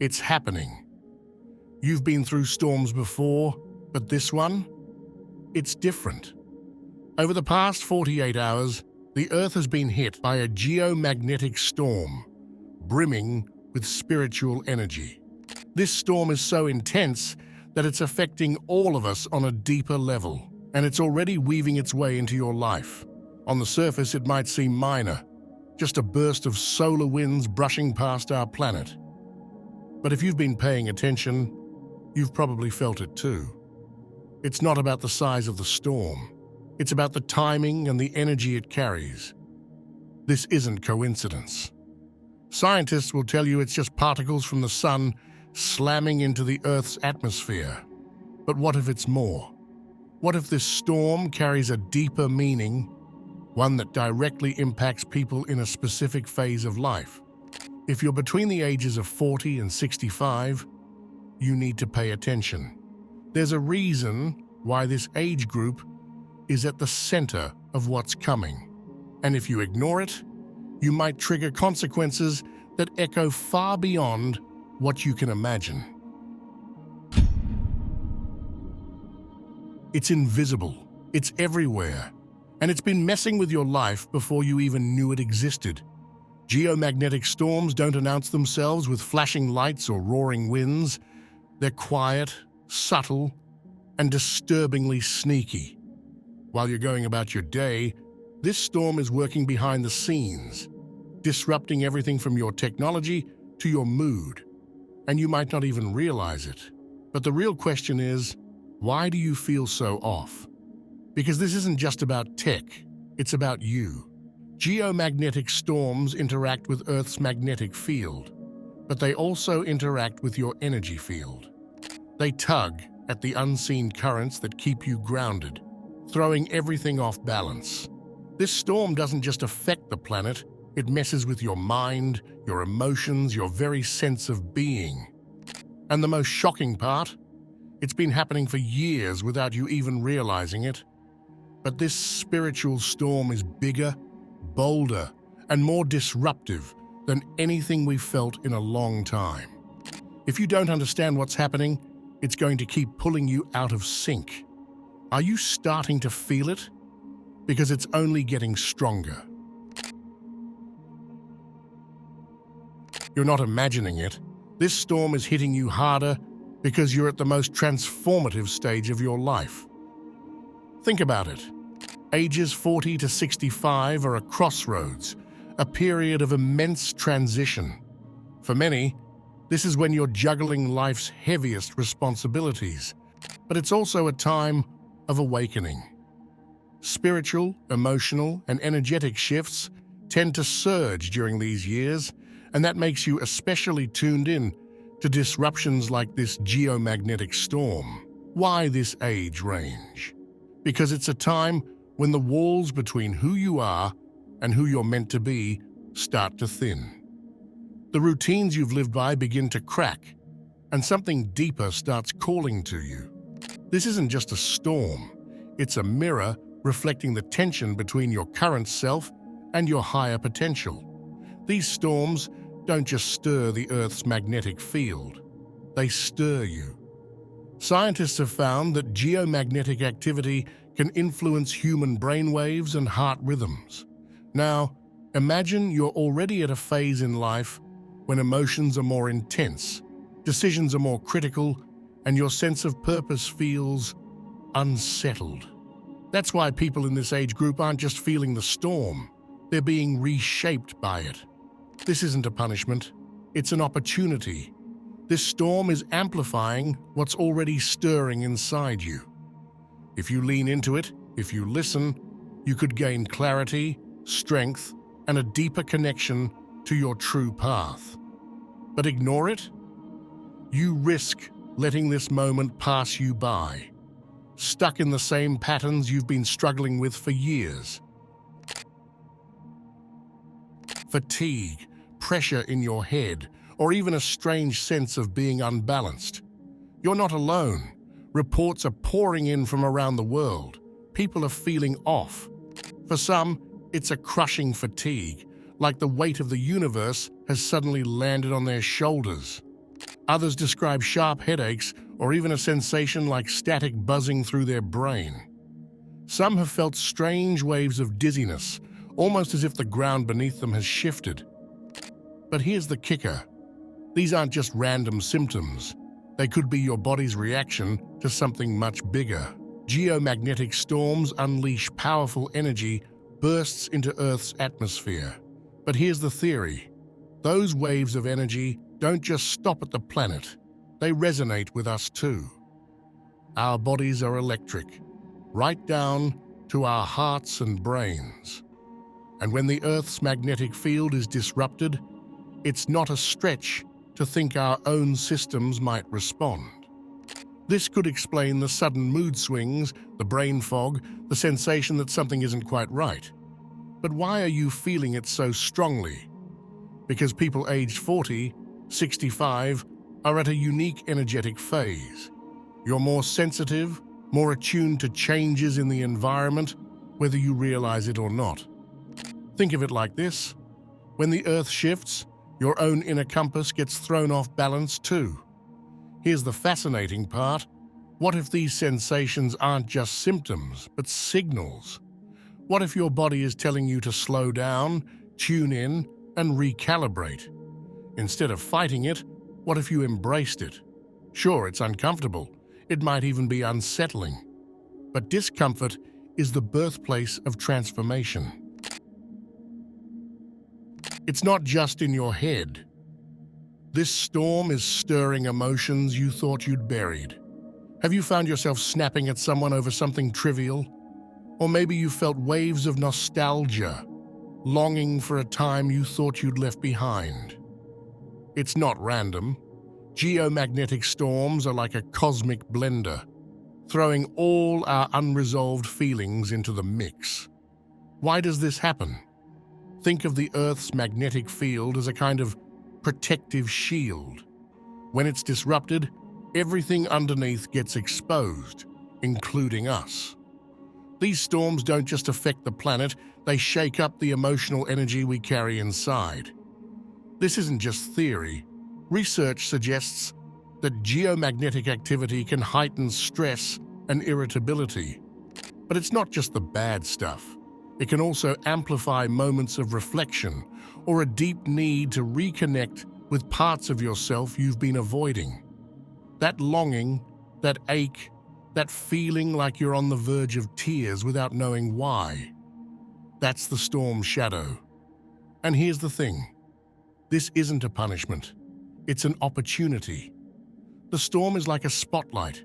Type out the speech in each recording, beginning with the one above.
It's happening. You've been through storms before, but this one? It's different. Over the past 48 hours, the Earth has been hit by a geomagnetic storm, brimming with spiritual energy. This storm is so intense that it's affecting all of us on a deeper level, and it's already weaving its way into your life. On the surface, it might seem minor, just a burst of solar winds brushing past our planet. But if you've been paying attention, you've probably felt it too. It's not about the size of the storm. It's about the timing and the energy it carries. This isn't coincidence. Scientists will tell you it's just particles from the sun slamming into the Earth's atmosphere. But what if it's more? What if this storm carries a deeper meaning, one that directly impacts people in a specific phase of life? If you're between the ages of 40 and 65, you need to pay attention. There's a reason why this age group is at the center of what's coming. And if you ignore it, you might trigger consequences that echo far beyond what you can imagine. It's invisible, it's everywhere, and it's been messing with your life before you even knew it existed. Geomagnetic storms don't announce themselves with flashing lights or roaring winds. They're quiet, subtle, and disturbingly sneaky. While you're going about your day, this storm is working behind the scenes, disrupting everything from your technology to your mood. And you might not even realize it. But the real question is, why do you feel so off? Because this isn't just about tech, it's about you. Geomagnetic storms interact with Earth's magnetic field, but they also interact with your energy field. They tug at the unseen currents that keep you grounded, throwing everything off balance. This storm doesn't just affect the planet, it messes with your mind, your emotions, your very sense of being. And the most shocking part? It's been happening for years without you even realizing it. But this spiritual storm is bigger, bolder, and more disruptive than anything we've felt in a long time. If you don't understand what's happening, it's going to keep pulling you out of sync. Are you starting to feel it? Because it's only getting stronger. You're not imagining it. This storm is hitting you harder because you're at the most transformative stage of your life. Think about it. Ages 40 to 65 are a crossroads, a period of immense transition. For many, this is when you're juggling life's heaviest responsibilities. But it's also a time of awakening. Spiritual, emotional, and energetic shifts tend to surge during these years, and that makes you especially tuned in to disruptions like this geomagnetic storm. Why this age range? Because it's a time when the walls between who you are and who you're meant to be start to thin. The routines you've lived by begin to crack, and something deeper starts calling to you. This isn't just a storm, it's a mirror reflecting the tension between your current self and your higher potential. These storms don't just stir the Earth's magnetic field, they stir you. Scientists have found that geomagnetic activity can influence human brainwaves and heart rhythms. Now, imagine you're already at a phase in life when emotions are more intense, decisions are more critical, and your sense of purpose feels unsettled. That's why people in this age group aren't just feeling the storm, they're being reshaped by it. This isn't a punishment, it's an opportunity. This storm is amplifying what's already stirring inside you. If you lean into it, if you listen, you could gain clarity, strength, and a deeper connection to your true path. But ignore it? You risk letting this moment pass you by, stuck in the same patterns you've been struggling with for years. Fatigue, pressure in your head, or even a strange sense of being unbalanced. You're not alone. Reports are pouring in from around the world. People are feeling off. For some, it's a crushing fatigue, like the weight of the universe has suddenly landed on their shoulders. Others describe sharp headaches or even a sensation like static buzzing through their brain. Some have felt strange waves of dizziness, almost as if the ground beneath them has shifted. But here's the kicker. These aren't just random symptoms. They could be your body's reaction to something much bigger. Geomagnetic storms unleash powerful energy bursts into Earth's atmosphere. But here's the theory. Those waves of energy don't just stop at the planet. They resonate with us too. Our bodies are electric, right down to our hearts and brains. And when the Earth's magnetic field is disrupted, it's not a stretch to think our own systems might respond. This could explain the sudden mood swings, the brain fog, the sensation that something isn't quite right. But why are you feeling it so strongly? Because people aged 40, 65 are at a unique energetic phase. You're more sensitive, more attuned to changes in the environment, whether you realize it or not. Think of it like this. When the Earth shifts, your own inner compass gets thrown off balance too. Here's the fascinating part. What if these sensations aren't just symptoms, but signals? What if your body is telling you to slow down, tune in, and recalibrate? Instead of fighting it, what if you embraced it? Sure, it's uncomfortable. It might even be unsettling. But discomfort is the birthplace of transformation. It's not just in your head. This storm is stirring emotions you thought you'd buried. Have you found yourself snapping at someone over something trivial? Or maybe you felt waves of nostalgia, longing for a time you thought you'd left behind. It's not random. Geomagnetic storms are like a cosmic blender, throwing all our unresolved feelings into the mix. Why does this happen? Think of the Earth's magnetic field as a kind of protective shield. When it's disrupted, everything underneath gets exposed, including us. These storms don't just affect the planet, they shake up the emotional energy we carry inside. This isn't just theory. Research suggests that geomagnetic activity can heighten stress and irritability. But it's not just the bad stuff. It can also amplify moments of reflection or a deep need to reconnect with parts of yourself you've been avoiding. That longing, that ache, that feeling like you're on the verge of tears without knowing why. That's the storm shadow. And here's the thing. This isn't a punishment. It's an opportunity. The storm is like a spotlight,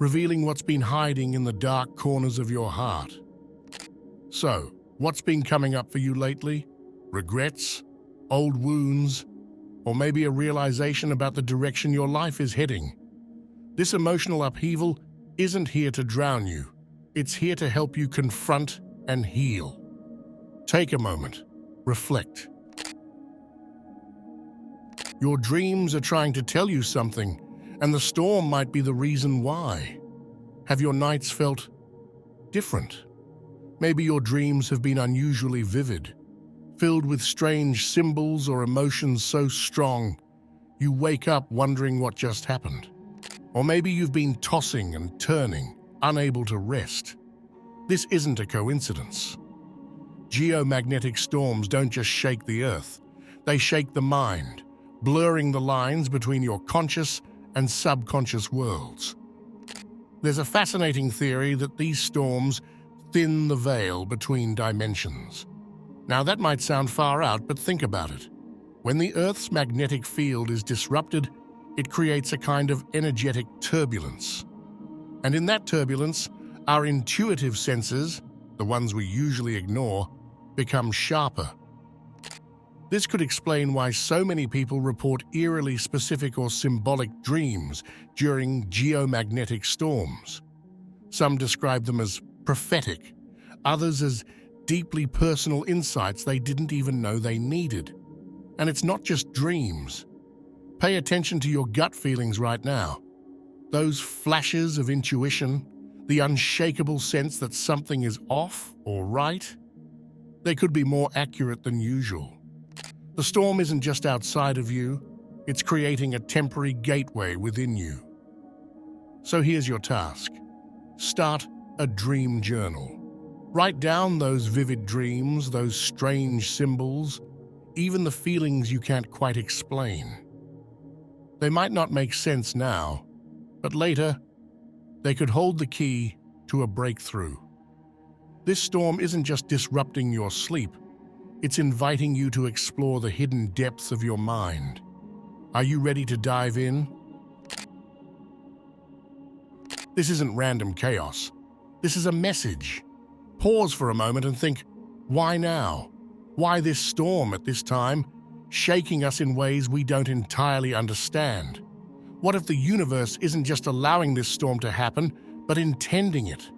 revealing what's been hiding in the dark corners of your heart. So, what's been coming up for you lately? Regrets? Old wounds? Or maybe a realization about the direction your life is heading? This emotional upheaval isn't here to drown you. It's here to help you confront and heal. Take a moment. Reflect. Your dreams are trying to tell you something, and the storm might be the reason why. Have your nights felt different? Maybe your dreams have been unusually vivid, filled with strange symbols or emotions so strong you wake up wondering what just happened. Or maybe you've been tossing and turning, unable to rest. This isn't a coincidence. Geomagnetic storms don't just shake the earth, they shake the mind, blurring the lines between your conscious and subconscious worlds. There's a fascinating theory that these storms thin the veil between dimensions. Now that might sound far out, but think about it. When the Earth's magnetic field is disrupted, it creates a kind of energetic turbulence. And in that turbulence, our intuitive senses, the ones we usually ignore, become sharper. This could explain why so many people report eerily specific or symbolic dreams during geomagnetic storms. Some describe them as prophetic, others as deeply personal insights they didn't even know they needed. And it's not just dreams. Pay attention to your gut feelings right now. Those flashes of intuition, the unshakable sense that something is off or right, they could be more accurate than usual. The storm isn't just outside of you, It's creating a temporary gateway within you. So here's your task. Start a dream journal. Write down those vivid dreams, those strange symbols, even the feelings you can't quite explain. They might not make sense now, but later, they could hold the key to a breakthrough. This storm isn't just disrupting your sleep, it's inviting you to explore the hidden depths of your mind. Are you ready to dive in? This isn't random chaos. This is a message. Pause for a moment and think, why now? Why this storm at this time, shaking us in ways we don't entirely understand? What if the universe isn't just allowing this storm to happen, but intending it?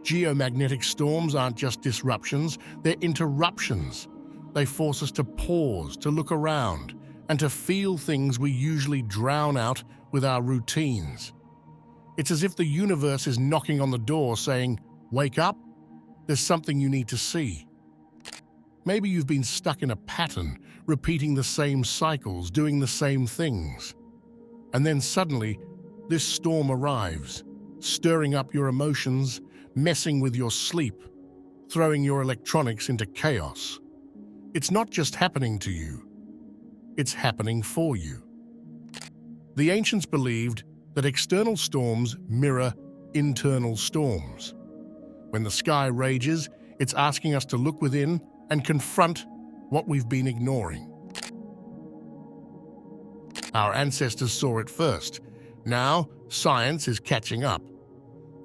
Geomagnetic storms aren't just disruptions, they're interruptions. They force us to pause, to look around, and to feel things we usually drown out with our routines. It's as if the universe is knocking on the door saying, wake up, there's something you need to see. Maybe you've been stuck in a pattern, repeating the same cycles, doing the same things. And then suddenly, this storm arrives, stirring up your emotions, messing with your sleep, throwing your electronics into chaos. It's not just happening to you, it's happening for you. The ancients believed that external storms mirror internal storms. When the sky rages, it's asking us to look within and confront what we've been ignoring. Our ancestors saw it first. Now, science is catching up.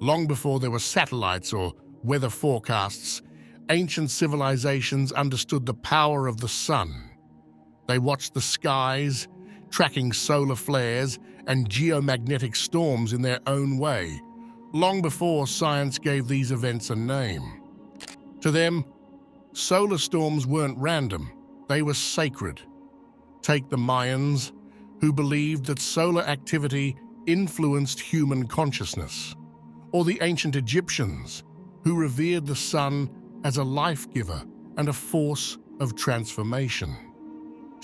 Long before there were satellites or weather forecasts, ancient civilizations understood the power of the sun. They watched the skies, tracking solar flares and geomagnetic storms in their own way, long before science gave these events a name. To them, solar storms weren't random, they were sacred. Take the Mayans, who believed that solar activity influenced human consciousness, or the ancient Egyptians, who revered the sun as a life-giver and a force of transformation.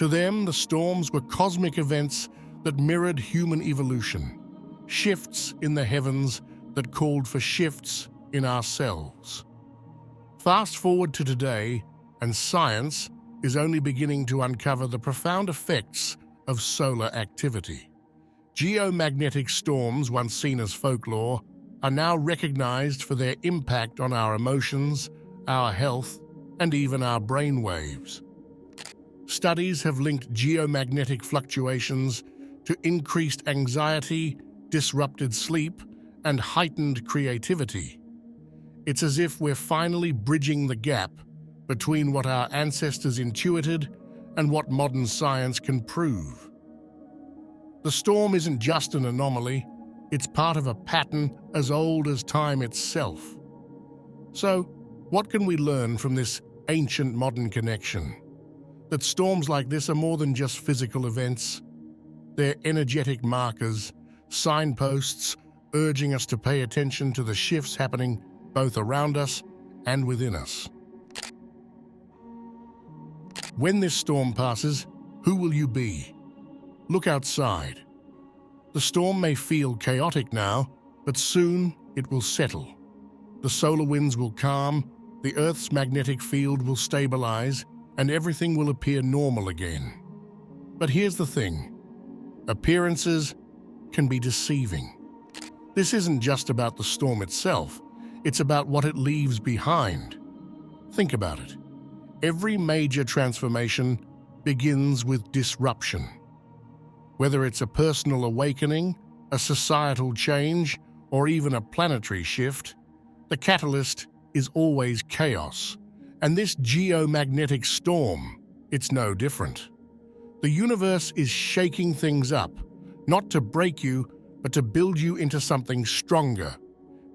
To them, the storms were cosmic events that mirrored human evolution, shifts in the heavens that called for shifts in ourselves. Fast forward to today, and science is only beginning to uncover the profound effects of solar activity. Geomagnetic storms, once seen as folklore, are now recognized for their impact on our emotions, our health, and even our brain waves. Studies have linked geomagnetic fluctuations to increased anxiety, disrupted sleep, and heightened creativity. It's as if we're finally bridging the gap between what our ancestors intuited and what modern science can prove. The storm isn't just an anomaly, it's part of a pattern as old as time itself. So, what can we learn from this ancient modern connection? That storms like this are more than just physical events. They're energetic markers, signposts urging us to pay attention to the shifts happening both around us and within us. When this storm passes, who will you be? Look outside. The storm may feel chaotic now, but soon it will settle. The solar winds will calm, the Earth's magnetic field will stabilize, and everything will appear normal again. But here's the thing. Appearances can be deceiving. This isn't just about the storm itself, it's about what it leaves behind. Think about it. Every major transformation begins with disruption. Whether it's a personal awakening, a societal change, or even a planetary shift, the catalyst is always chaos. And this geomagnetic storm, it's no different. The universe is shaking things up, not to break you, but to build you into something stronger.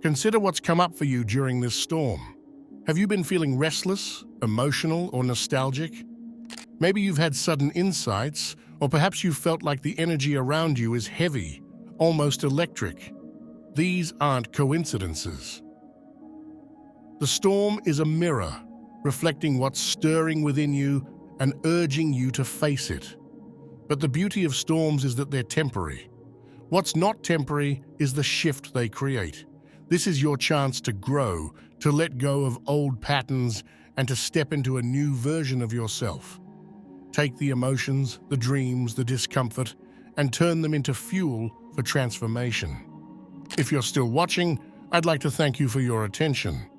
Consider what's come up for you during this storm. Have you been feeling restless, emotional, or nostalgic? Maybe you've had sudden insights, or perhaps you felt like the energy around you is heavy, almost electric. These aren't coincidences. The storm is a mirror, reflecting what's stirring within you and urging you to face it. But the beauty of storms is that they're temporary. What's not temporary is the shift they create. This is your chance to grow, to let go of old patterns, and to step into a new version of yourself. Take the emotions, the dreams, the discomfort, and turn them into fuel for transformation. If you're still watching, I'd like to thank you for your attention.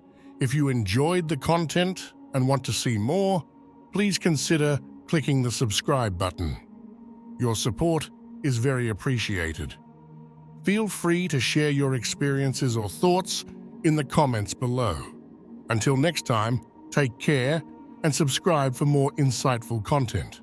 If you enjoyed the content and want to see more, please consider clicking the subscribe button. Your support is very appreciated. Feel free to share your experiences or thoughts in the comments below. Until next time, take care and subscribe for more insightful content.